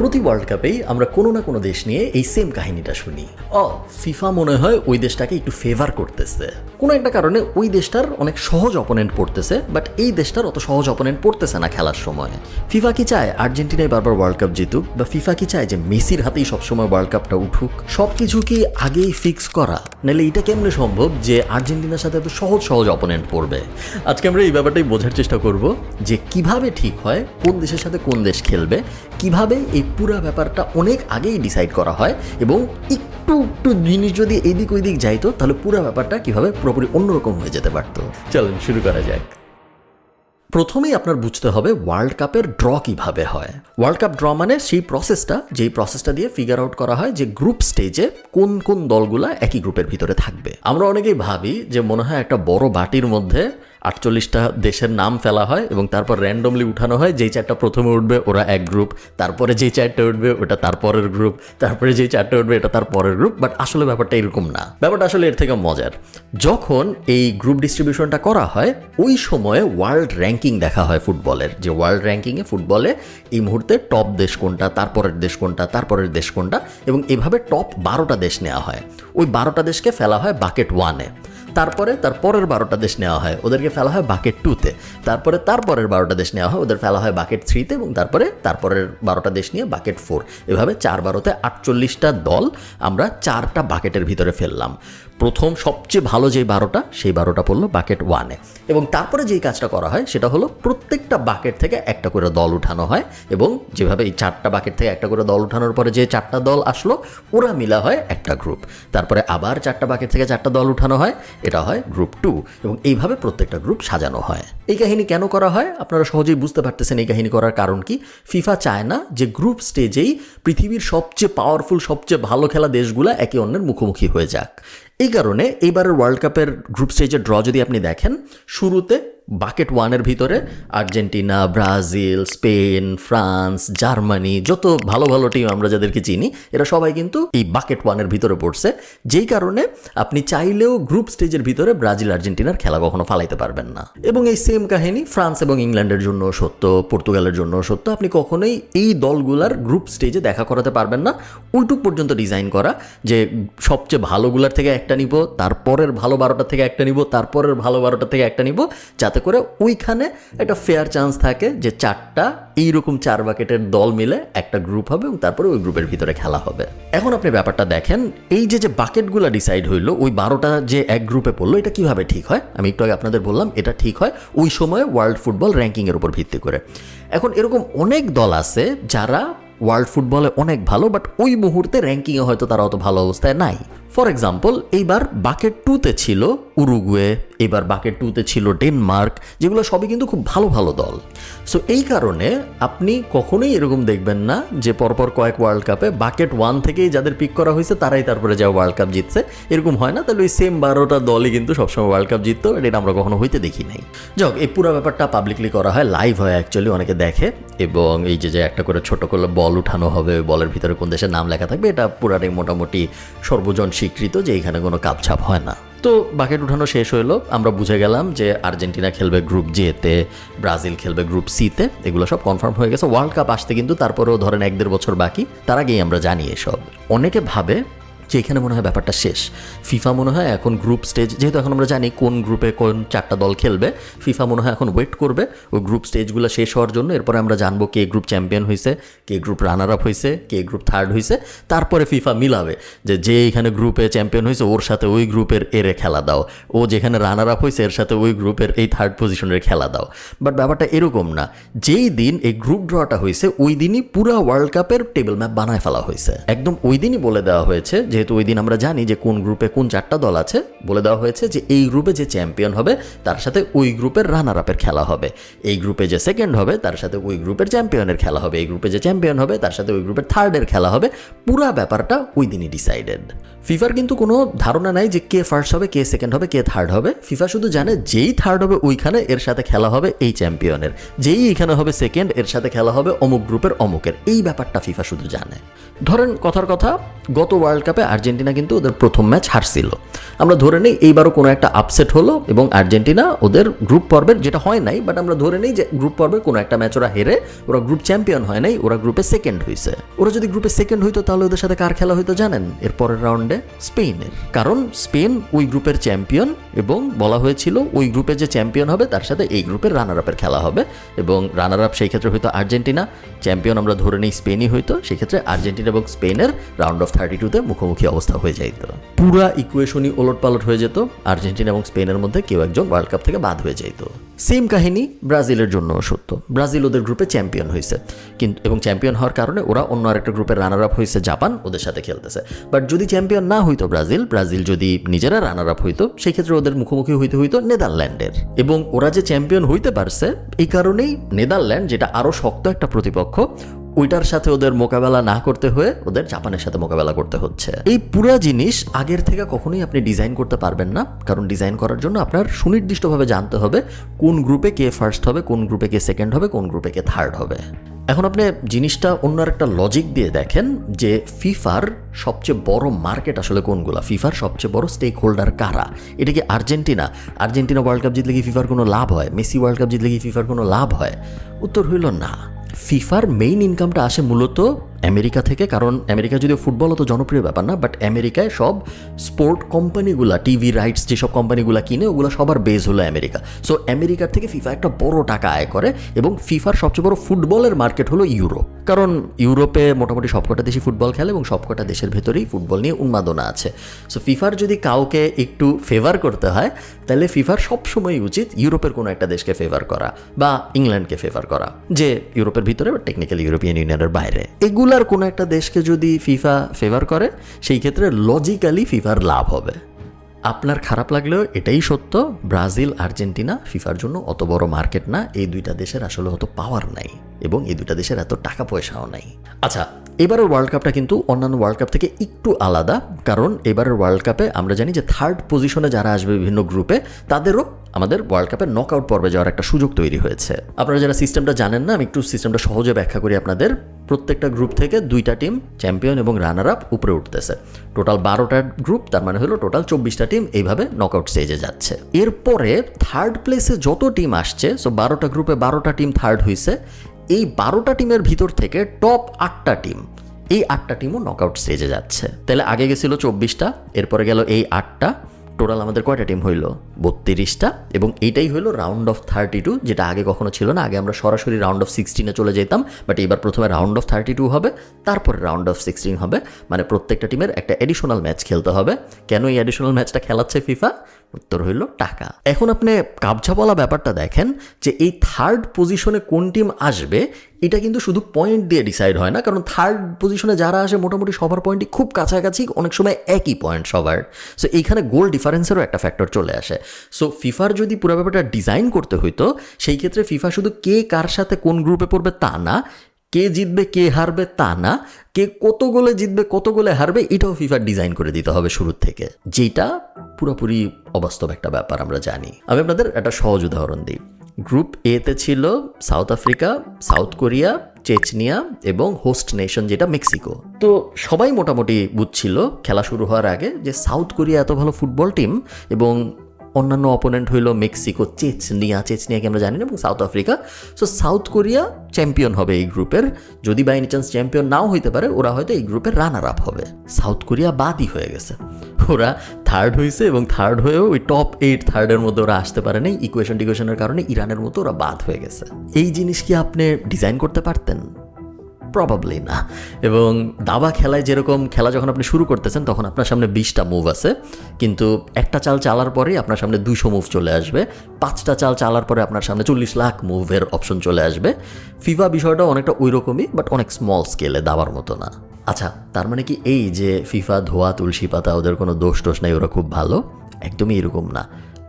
প্রতি ওয়ার্ল্ড কাপেই আমরা কোনো না কোনো দেশ নিয়ে এই সেম কাহিনীটা শুনি। ফিফা মনে হয় ওই দেশটাকে একটু ফেভার করতেছে, কোনো একটা কারণে ওই দেশটার অনেক সহজ অপোনেন্ট পড়তেছে, বাট এই দেশটার অত সহজ অপোনেন্ট পড়তেছে না খেলার সময়। ফিফা কি চায় আর্জেন্টিনায় বারবার ওয়ার্ল্ড কাপ জিতুক, বা ফিফা কি চায় যে মেসির হাতেই সবসময় ওয়ার্ল্ড কাপটা উঠুক? সব কিছু কি আগেই ফিক্স করা? নাহলে এটা কেমনে সম্ভব যে আর্জেন্টিনার সাথে এত সহজ সহজ অপোনেন্ট পড়বে? আজকে আমরা এই ব্যাপারটাই বোঝার চেষ্টা করব যে কিভাবে ঠিক হয় কোন দেশের সাথে কোন দেশ খেলবে, কিভাবে এই পুরো ব্যাপারটা অনেক আগেই ডিসাইড করা হয়, এবং একটু একটু জিনিস যদি এদিক ওই দিক যাইতো তাহলে পুরো ব্যাপারটা কিভাবে পুরোপুরি অন্যরকম হয়ে যেতে পারতো। চলুন শুরু করা যাক। প্রথমেই আপনার বুঝতে হবে ওয়ার্ল্ড কাপের ড্র কিভাবে হয়। ওয়ার্ল্ড কাপ ড্র মানে সেই প্রসেসটা, যেই প্রসেসটা দিয়ে ফিগার আউট করা হয় যে গ্রুপ স্টেজে কোন কোন দলগুলা একই গ্রুপের ভিতরে থাকবে। আমরা অনেকেই ভাবি যে মনে হয় একটা বড় বাটির মধ্যে 48টা দেশের নাম ফেলা হয় এবং তারপর র্যান্ডমলি উঠানো হয়, যেই চারটা প্রথমে উঠবে ওরা এক গ্রুপ, তারপরে যেই চারটা উঠবে ওটা তার পরের গ্রুপ, তারপরে যেই চারটা উঠবে এটা তার পরের গ্রুপ। বাট আসলে ব্যাপারটা এরকম না, ব্যাপারটা আসলে এর থেকে মজার। যখন এই গ্রুপ ডিস্ট্রিবিউশনটা করা হয় ওই সময়ে ওয়ার্ল্ড র্যাঙ্কিং দেখা হয় ফুটবলের, যে ওয়ার্ল্ড র্যাঙ্কিংয়ে ফুটবলে এই মুহূর্তে টপ দেশ কোনটা, তারপরের দেশ কোনটা, তারপরের দেশ কোনটা, এবং এভাবে টপ 12টা দেশ নেওয়া হয়। ওই 12টা দেশকে ফেলা হয় বাকেট 1-এ, তারপরে তার পরের 12টা দেশ নেওয়া হয়, ওদেরকে ফেলা হয় বাকেট 2-তে, তারপরে তারপরের 12টা দেশ নেওয়া হয়, ওদের ফেলা হয় বাকেট 3-তে, এবং তারপরে তারপরের 12টা দেশ নিয়ে বাকেট 4। এভাবে 4-12-তে 48টা দল আমরা 4টা বাকেটের ভিতরে ফেললাম। প্রথম সবচেয়ে ভালো যেই 12টা, সেই 12টা পড়লো বাকেট 1-এ, এবং তারপরে যেই কাজটা করা হয় সেটা হলো প্রত্যেকটা বাকেট থেকে একটা করে দল উঠানো হয়, এবং যেভাবে এই 4টা বাকেট থেকে একটা করে দল উঠানোর পরে যে 4টা দল আসলো ওরা মিলা হয় একটা গ্রুপ, তারপরে আবার 4টা বাকেট থেকে 4টা দল উঠানো হয়, এটা হয় গ্রুপ 2, এবং এইভাবে প্রত্যেকটা গ্রুপ সাজানো হয়। এই কাহিনী কেন করা হয় আপনারা সহজেই বুঝতে পারতেছেন। এই কাহিনী করার কারণ কি? ফিফা চায় না যে গ্রুপ স্টেজেই পৃথিবীর সবচেয়ে পাওয়ারফুল, সবচেয়ে ভালো খেলা দেশগুলা একে অন্যের মুখোমুখি হয়ে যাক। এই কারণে এইবারের ওয়ার্ল্ড কাপের গ্রুপ স্টেজের ড্র যদি আপনি দেখেন, শুরুতে বাকেট 1-এর ভিতরে Argentina, Brazil, Spain, France, Germany, যত ভালো ভালো টিম আমরা যাদেরকে চিনি এরা সবাই কিন্তু এই বাকেট 1-এর ভিতরে পড়ছে, যেই কারণে আপনি চাইলেও গ্রুপ স্টেজের ভিতরে ব্রাজিল আর্জেন্টিনার খেলা কখনো ফালাইতে পারবেন না। এবং এই সেম কাহিনী ফ্রান্স এবং ইংল্যান্ডের জন্য সত্য, পর্তুগালের জন্য সত্য। আপনি কখনোই এই দলগুলার গ্রুপ স্টেজে দেখা করাতে পারবেন না। ওইটুক পর্যন্ত ডিজাইন করা যে সবচেয়ে ভালোগুলার থেকে একটা নিব, তারপরের ভালো 12টা থেকে একটা নিব, তারপরের ভালো 12টা থেকে একটা নিব, যাতে করে ওইখানে একটা ফেয়ার চান্স থাকে যে 4টা এইরকম 4 বাকেটের দল মিলে একটা গ্রুপ হবে এবং তারপরে ওই গ্রুপের ভিতরে খেলা হবে। এখন আপনি ব্যাপারটা দেখেন, এই যে বাকেটগুলো ডিসাইড হইলো, ওই 12টা যে এক গ্রুপে পড়লো, এটা কিভাবে ঠিক হয়? আমি একটু আগে আপনাদের বললাম এটা ঠিক হয় ওই সময় ওয়ার্ল্ড ফুটবল র্যাঙ্কিংয়ের উপর ভিত্তি করে। এখন এরকম অনেক দল আছে যারা ওয়ার্ল্ড ফুটবলে অনেক ভালো, বাট ওই মুহূর্তে র্যাঙ্কিংয়ে হয়তো তারা অত ভালো অবস্থায় নাই। ফর এক্সাম্পল, এইবার বাকেট 2-তে ছিল উরুগুয়ে, এবার বাকেট 2-তে ছিল ডেনমার্ক, যেগুলো সবই কিন্তু খুব ভালো ভালো দল। সো এই কারণে আপনি কখনোই এরকম দেখবেন না যে পরপর কয়েক ওয়ার্ল্ড কাপে বাকেট 1 থেকেই যাদের পিক করা হয়েছে তারাই তারপরে যা ওয়ার্ল্ড কাপ জিতছে, এরকম হয় না। তাহলে ওই সেম 12টা দলই কিন্তু সবসময় ওয়ার্ল্ড কাপ জিততো, এটা আমরা কখনো হইতে দেখি নাই। যাক, এই পুরো ব্যাপারটা পাবলিকলি করা হয়, লাইভ হয় অ্যাকচুয়ালি, অনেকে দেখে, এবং এই যে একটা করে ছোট করে বল উঠানো হবে, বলের ভিতরে কোন দেশের নাম লেখা থাকবে, এটা পুরাটাই মোটামুটি সর্বজন স্বীকৃত যে এখানে কোনো কাপছাপ হয় না। তো বাকেট উঠানো শেষ হইলো, আমরা বুঝে গেলাম যে আর্জেন্টিনা খেলবে গ্রুপ জেতে, ব্রাজিল খেলবে গ্রুপ সিতে, এগুলো সব কনফার্ম হয়ে গেছে। ওয়ার্ল্ড কাপ আসতে কিন্তু তারপরেও ধরেন 1-1.5 বছর বাকি, তার আগেই আমরা জানি এসব। অনেকে ভাবে যে এখানে মনে হয় ব্যাপারটা শেষ, ফিফা মনে হয় এখন গ্রুপ স্টেজ, যেহেতু এখন আমরা জানি কোন গ্রুপে কোন 4টা দল খেলবে, ফিফা মনে হয় এখন ওয়েট করবে ওই গ্রুপ স্টেজগুলো শেষ হওয়ার জন্য। এরপরে আমরা জানবো কে গ্রুপ চ্যাম্পিয়ন হয়েছে, কে গ্রুপ রানার আপ হয়েছে, কে গ্রুপ থার্ড হয়েছে, তারপরে ফিফা মিলাবে যে এখানে গ্রুপে চ্যাম্পিয়ন হয়েছে ওর সাথে ওই গ্রুপের এরে খেলা দাও, ও যেখানে রানার আপ হয়েছে এর সাথে ওই গ্রুপের এই থার্ড পজিশনের খেলা দাও। বাট ব্যাপারটা এরকম না, যেই দিন এই গ্রুপ ড্রটা হয়েছে ওই দিনই পুরো ওয়ার্ল্ড কাপের টেবিল ম্যাপ বানায় ফেলা হয়েছে, একদম ওই দিনই বলে দেওয়া হয়েছে। যেহেতু ওই দিন আমরা জানি যে কোন গ্রুপে কোন 4টা দল আছে, বলে দেওয়া হয়েছে যে এই গ্রুপে যে চ্যাম্পিয়ন হবে তার সাথে ওই গ্রুপের রানার আপের খেলা হবে, এই গ্রুপে যে সেকেন্ড হবে তার সাথে ওই গ্রুপের চ্যাম্পিয়নের খেলা হবে, এই গ্রুপে যে চ্যাম্পিয়ন হবে তার সাথে ওই গ্রুপের থার্ডের খেলা হবে। পুরা ব্যাপারটা ওই দিনই ডিসাইডেড। ফিফার কিন্তু কোনো ধারণা নাই যে কে ফার্স্ট হবে, কে সেকেন্ড হবে, কে থার্ড হবে। ফিফা শুধু জানে যেই থার্ড হবে ওইখানে এর সাথে খেলা হবে এই চ্যাম্পিয়নের, যেই এখানে হবে সেকেন্ড এর সাথে খেলা হবে অমুক গ্রুপের অমুকের। এই ব্যাপারটা ফিফা শুধু জানে। ধরেন কথার কথা গত ওয়ার্ল্ড কাপে আর্জেন্টিনা কিন্তু ওদের প্রথম ম্যাচ হারছিল। আমরা ধরে নেই এইবারও কোনো একটা আপসেট হলো এবং আর্জেন্টিনা ওদের গ্রুপ পর্বের, যেটা হয় নাই বাট আমরা ধরে নেই যে গ্রুপ পর্বে কোনো একটা ম্যাচ ওরা হেরে, ওরা গ্রুপ চ্যাম্পিয়ন হয় নাই, ওরা গ্রুপে সেকেন্ড হয়েছে। ওরা যদি গ্রুপে সেকেন্ড হইতো তাহলে ওদের সাথে কার খেলা হইতো জানেন? এর পরের রাউন্ডে স্পেনের, কারণ স্পেন ওই গ্রুপের চ্যাম্পিয়ন এবং বলা হয়েছিল ওই গ্রুপে যে চ্যাম্পিয়ন হবে তার সাথে এই গ্রুপের রানার আপের খেলা হবে এবং রানার আপ সেই ক্ষেত্রে হয়তো আর্জেন্টিনা, চ্যাম্পিয়ন আমরা ধরে নিই স্পেনই হইতো। সেই ক্ষেত্রে আর্জেন্টিনা এবং স্পেনের রাউন্ড অফ 32-তে মুখোমুখি অবস্থা হয়ে যাইত। পুরা ইকুয়েশনই ওলটপালট হয়ে যেত, আর্জেন্টিনা এবং স্পেনের মধ্যে কেউ একজন ওয়ার্ল্ড কাপ থেকে বাদ হয়ে যাইত। সেম কাহিনী ব্রাজিলের জন্য সত্য। ব্রাজিল ওদের গ্রুপে চ্যাম্পিয়ন হয়েছে কিন্তু, এবং চ্যাম্পিয়ন হওয়ার কারণে ওরা অন্য আরেকটা গ্রুপের রানার আপ হয়েছে জাপান, ওদের সাথে খেলতেছে। বাট যদি চ্যাম্পিয়ন না হইতো ব্রাজিল যদি নিজেরা রানার আপ হইতো সেই ক্ষেত্রে ওদের মুখোমুখি হইতো নেদারল্যান্ডের। এবং ওরা যে চ্যাম্পিয়ন হইতে পারছে এই কারণেই নেদারল্যান্ড, যেটা আরও শক্ত একটা প্রতিপক্ষ, ওইটার সাথে ওদের মোকাবেলা না করতে হয়ে ওদের জাপানের সাথে মোকাবেলা করতে হচ্ছে। এই পুরা জিনিস আগের থেকে কখনোই আপনি ডিজাইন করতে পারবেন না, কারণ ডিজাইন করার জন্য আপনার সুনির্দিষ্টভাবে জানতে হবে কোন গ্রুপে কে ফার্স্ট হবে, কোন গ্রুপে কে সেকেন্ড হবে, কোন গ্রুপে কে থার্ড হবে। এখন আপনি জিনিসটা অন্য একটা লজিক দিয়ে দেখেন যে ফিফার সবচেয়ে বড় মার্কেট আসলে কোনগুলা, ফিফার সবচেয়ে বড় স্টেক হোল্ডার কারা? এটা কি আর্জেন্টিনা ওয়ার্ল্ড কাপ জিতলে কি ফিফার কোনো লাভ হয়? মেসি ওয়ার্ল্ড কাপ জিতলে কি ফিফার কোনো লাভ হয়? উত্তর হইল না। ফিফার মেইন ইনকামটা আসে মূলত আমেরিকা থেকে, কারণ আমেরিকা যদিও ফুটবল অত জনপ্রিয় ব্যাপার না, বাট আমেরিকায় সব স্পোর্ট কোম্পানিগুলা, টিভি রাইটস যেসব কোম্পানিগুলা কিনে ওগুলো সবার বেস হলো আমেরিকা। সো আমেরিকার থেকে ফিফা একটা বড় টাকা আয় করে এবং ফিফার সবচেয়ে বড় ফুটবলের মার্কেট হলো ইউরোপ, কারণ ইউরোপে মোটামুটি সবকটা দেশই ফুটবল খেলে এবং সবকটা দেশের ভেতরেই ফুটবল নিয়ে উন্মাদনা আছে। সো ফিফার যদি কাউকে একটু ফেভার করতে হয় তাহলে ফিফার সবসময় উচিত ইউরোপের কোনো একটা দেশকে ফেভার করা বা ইংল্যান্ডকে ফেভার করা, যে ইউরোপের ভিতরে বা টেকনিক্যালি ইউরোপিয়ান ইউনিয়নের বাইরে। এগুলার কোনো একটা দেশকে যদি ফিফা ফেভার করে সেই ক্ষেত্রে লজিক্যালি ফিফার লাভ হবে। আপনার খারাপ লাগলেও এটাই সত্য, ব্রাজিল আর্জেন্টিনা ফিফার জন্য অত বড় মার্কেট না। এই দুইটা দেশের আসলে অত পাওয়ার নাই এবং এই দুইটা দেশের এত টাকা পয়সাও নাই। আচ্ছা, এবারের ওয়ার্ল্ড কাপটা কিন্তু অন্যান্য ওয়ার্ল্ড কাপ থেকে একটু আলাদা, কারণ এবারের ওয়ার্ল্ড কাপে আমরা জানি যে থার্ড পজিশনে যারা আসবে বিভিন্ন গ্রুপে তাদেরও আমাদের ওয়ার্ল্ড কাপের নকআউট পর্বে যাওয়ার একটা সুযোগ তৈরি হয়েছে। আপনারা যারা সিস্টেমটা জানেন না, আমি একটু সিস্টেমটা সহজে ব্যাখ্যা করি আপনাদের। প্রত্যেকটা গ্রুপ থেকে দুইটা টিম চ্যাম্পিয়ন এবং রানার আপ উপরে উঠতেছে। টোটাল 12টা গ্রুপ, তার মানে হলো টোটাল 24টা টিম এইভাবে নকআউট স্টেজে যাচ্ছে। এরপরে থার্ড প্লেসে যত টিম আসছে, সো 12টা গ্রুপে 12টা টিম থার্ড হয়েছে, এই 12টা টিমের ভিতর থেকে টপ 8টা টিম, এই 8টা টিমও নকআউট স্টেজে যাচ্ছে। তাহলে আগে গেছিল 24টা, এরপরে গেল এই 8টা, টোটাল আমাদের কয়টা টিম হইল? 32টা। এবং এইটাই হইল রাউন্ড অফ 32, যেটা আগে কখনো ছিল না। আগে আমরা সরাসরি রাউন্ড অফ 16-এ চলে যেতাম, বাট এবার প্রথমে রাউন্ড অফ 32 হবে, তারপরে রাউন্ড অফ 16 হবে। মানে প্রত্যেকটা টিমের একটা এডিশনাল ম্যাচ খেলতে হবে। কেন এই এডিশনাল ম্যাচটা খেলাচ্ছে ফিফা? উত্তর হইল টাকা। এখন আপনি কাবঝা বলা ব্যাপারটা দেখেন যে এই থার্ড পজিশনে কোন টিম আসবে এটা কিন্তু শুধু পয়েন্ট দিয়ে ডিসাইড হয় না, কারণ থার্ড পজিশনে যারা আসে মোটামুটি সবার পয়েন্টই খুব কাছাকাছি, অনেক সময় একই পয়েন্ট সবার। সো এইখানে গোল ডিফারেন্সেরও একটা ফ্যাক্টর চলে আসে। সো ফিফার যদি পুরো ব্যাপারটা ডিজাইন করতে হইতো সেই ক্ষেত্রে ফিফা শুধু কে কার সাথে কোন গ্রুপে পড়বে তা না, কে জিতবে কে হারবে তা না, কে কত গোলে জিতবে কত গোলে হারবে এটাও ফিফার ডিজাইন করে দিতে হবে শুরুর থেকে, যেটা পুরোপুরি অবাস্তব একটা ব্যাপার আমরা জানি। আমি আপনাদের একটা সহজ উদাহরণ দিই। গ্রুপ এতে ছিল south Africa, south Korea, Chechnya এবং হোস্ট নেশন যেটা মেক্সিকো। তো সবাই মোটামুটি বুঝছিল খেলা শুরু হওয়ার আগে যে সাউথ কোরিয়া এত ভালো ফুটবল টিম এবং অন্যান্য অপোনেন্ট হইল মেক্সিকো, চেচনিয়াকে আমরা জানি না, এবং south Africa. So south Korea champion হবে এই গ্রুপের। যদি বাই এনি চান্স চ্যাম্পিয়ন নাও হইতে পারে, ওরা হয়তো এই গ্রুপের রানার আপ হবে। সাউথ কোরিয়া বাদই হয়ে গেছে, ওরা থার্ড হয়েছে এবং থার্ড হয়েও ওই টপ 8 থার্ডের মধ্যে ওরা আসতে পারে নাই। ইকুয়েশনের কারণে ইরানের মতো ওরা বাদ হয়ে গেছে। এই জিনিস কি আপনি ডিজাইন করতে পারতেন? প্রবাবলি না। এবং দাবা খেলায় যেরকম খেলা যখন আপনি শুরু করতেছেন তখন আপনার সামনে 20টা মুভ আছে, কিন্তু একটা চাল চালার পরেই আপনার সামনে 200 মুভ চলে আসবে। 5টা চাল চালার পরে আপনার সামনে 40 লাখ মুভের অপশন চলে আসবে। ফিফা বিষয়টা অনেকটা ওই রকমই, বাট অনেক স্মল স্কেলে, দাবার মতো না। আচ্ছা, তার মানে কি এই যে ফিফা ধোয়া তুলসী পাতা, ওদের কোনো দোষ নাই, ওরা খুব ভালো? একদমই এরকম না।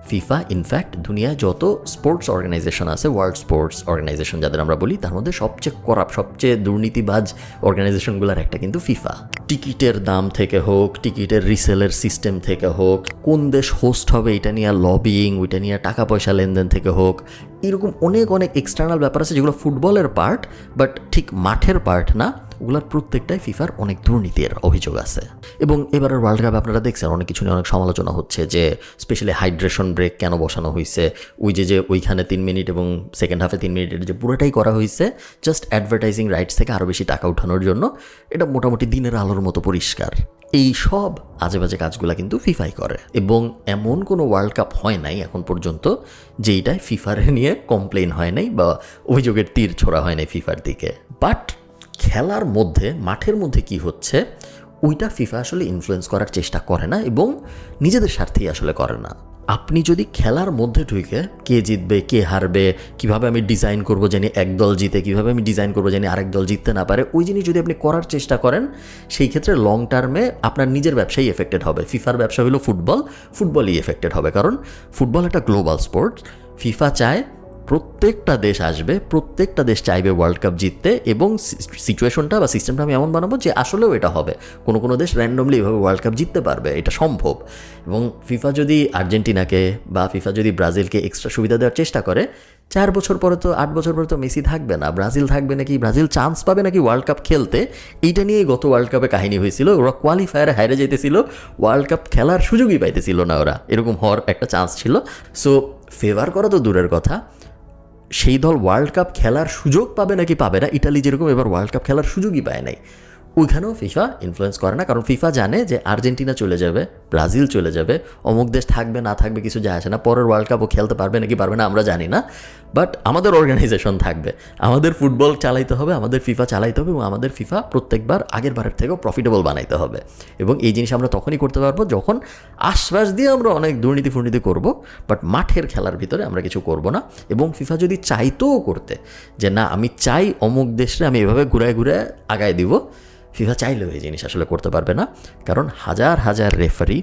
ফিফা ইনফ্যাক্ট দুনিয়ায় যত স্পোর্টস অর্গানাইজেশন আছে, ওয়ার্ল্ড স্পোর্টস অর্গানাইজেশন যাদের আমরা বলি, তার মধ্যে সবচেয়ে করাপ্ট, সবচেয়ে দুর্নীতিবাজ অর্গানাইজেশনগুলোর একটা কিন্তু ফিফা। টিকিটের দাম থেকে হোক, টিকিটের রিসেলের সিস্টেম থেকে হোক, কোন দেশ হোস্ট হবে এটা নিয়ে লবিং, ওইটা নিয়ে টাকা পয়সা লেনদেন থেকে হোক, এরকম অনেক এক্সটার্নাল ব্যাপার আছে যেগুলো ফুটবলের পার্ট, বাট ঠিক মাঠের পার্ট না। ওগুলোর প্রত্যেকটাই ফিফার অনেক দুর্নীতির অভিযোগ আছে। এবং এবারের ওয়ার্ল্ড কাপ আপনারা দেখছেন অনেক কিছু নিয়ে অনেক সমালোচনা হচ্ছে যে স্পেশালি হাইড্রেশন ব্রেক কেন বসানো হয়েছে, ওই যে ওইখানে 3 মিনিট এবং সেকেন্ড হাফে 3 মিনিটের যে পুরোটাই করা হয়েছে জাস্ট অ্যাডভার্টাইজিং রাইটস থেকে আরও বেশি টাকা উঠানোর জন্য। এটা মোটামুটি দিনের আলোর মতো পরিষ্কার। এই সব আজে বাজে কাজগুলো কিন্তু ফিফাই করে, এবং এমন কোনো ওয়ার্ল্ড কাপ হয় নাই এখন পর্যন্ত যেইটায় ফিফার নিয়ে কমপ্লেন হয় নাই বা অভিযোগের তীর ছোড়া হয় নাই ফিফার দিকে। বাট খেলার মধ্যে, মাঠের মধ্যে কি হচ্ছে ওইটা ফিফা আসলে ইনফ্লুয়েন্স করার চেষ্টা করে না এবং নিজেদের স্বার্থেই আসলে করে না। আপনি যদি খেলার মধ্যে ঢুকে কে জিতবে কে হারবে, কিভাবে আমি ডিজাইন করবো জানি এক দল জিতে, কিভাবে আমি ডিজাইন করবো জানি আরেক দল জিততে না পারে, ওই জিনিস যদি আপনি করার চেষ্টা করেন সেই ক্ষেত্রে লং টার্মে আপনার নিজের ব্যবসাই এফেক্টেড হবে। ফিফার ব্যবসা হলো ফুটবলই এফেক্টেড হবে, কারণ ফুটবল একটা গ্লোবাল স্পোর্টস। ফিফা চায় প্রত্যেকটা দেশ আসবে, প্রত্যেকটা দেশ চাইবে ওয়ার্ল্ড কাপ জিততে, এবং সিচুয়েশনটা বা সিস্টেমটা আমি এমন বানাবো যে আসলেও এটা হবে, কোনো দেশ র্যান্ডমলি এভাবে ওয়ার্ল্ড কাপ জিততে পারবে, এটা সম্ভব। এবং ফিফা যদি আর্জেন্টিনাকে বা ফিফা যদি ব্রাজিলকে এক্সট্রা সুবিধা দেওয়ার চেষ্টা করে, 4 বছর পরে তো 8 বছর পরে তো মেসি থাকবে না, ব্রাজিল থাকবে নাকি, ব্রাজিল চান্স পাবে নাকি ওয়ার্ল্ড কাপ খেলতে, এইটা নিয়েই গত ওয়ার্ল্ড কাপে কাহিনী হয়েছিল। ওরা কোয়ালিফায়ারে হারে যেতেছিল, ওয়ার্ল্ড কাপ খেলার সুযোগই পাইতেছিল না ওরা, এরকম হওয়ার একটা চান্স ছিল। সো ফেভার করা তো দূরের কথা, সেই দল ওয়ার্ল্ড কাপ খেলার সুযোগ পাবে নাকি পাবে না, ইটালি যেরকম এবার ওয়ার্ল্ড কাপ খেলার সুযোগই পায় নাই, ওইখানেও ফিফা ইনফ্লুয়েন্স করে না। কারণ ফিফা জানে যে আর্জেন্টিনা চলে যাবে, ব্রাজিল চলে যাবে, অমুক দেশ থাকবে না থাকবে কিছু যায় আসে না, পরের ওয়ার্ল্ড কাপও খেলতে পারবে নাকি পারবে না আমরা জানি না, বাট আমাদের অর্গানাইজেশন থাকবে, আমাদের ফুটবল চালাইতে হবে, আমাদের ফিফা চালাইতে হবে, এবং আমাদের ফিফা প্রত্যেকবার আগের বারের থেকেও প্রফিটেবল বানাইতে হবে। এবং এই জিনিস আমরা তখনই করতে পারবো যখন আশ্বাস দিয়ে আমরা অনেক দুর্নীতি করব, বাট মাঠের খেলার ভিতরে আমরা কিছু করব না। এবং ফিফা যদি চাইতেও করতে যে না আমি চাই অমুক দেশে আমি এভাবে ঘুরায় আগায় দিব, ফিফা চাইলেও এই জিনিস আসলে করতে পারবে না। কারণ হাজার রেফারি,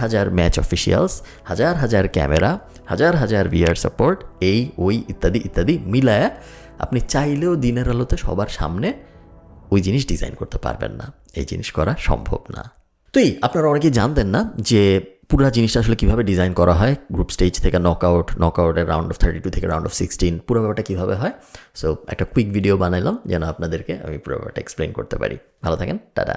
হাজার ম্যাচ অফিসিয়ালস, হাজার ক্যামেরা, হাজার ভিআর সাপোর্ট, এই ওই ইত্যাদি মিলায় আপনি চাইলেও দিনের আলোতে সবার সামনে ওই জিনিস ডিজাইন করতে পারবেন না, এই জিনিস করা সম্ভব না। তো আপনারা অনেকেই জানতেন না যে পুরো জিনিসটা আসলে কীভাবে ডিজাইন করা হয়, গ্রুপ স্টেজ থেকে নকআউটের রাউন্ড অফ 32 থেকে রাউন্ড অফ 16 পুরো ব্যাপারটা কীভাবে হয়। সো একটা কুইক ভিডিও বানাইলাম যেন আপনাদেরকে আমি পুরো ব্যাপারটা এক্সপ্লেন করতে পারি। ভালো থাকেন, টাটা।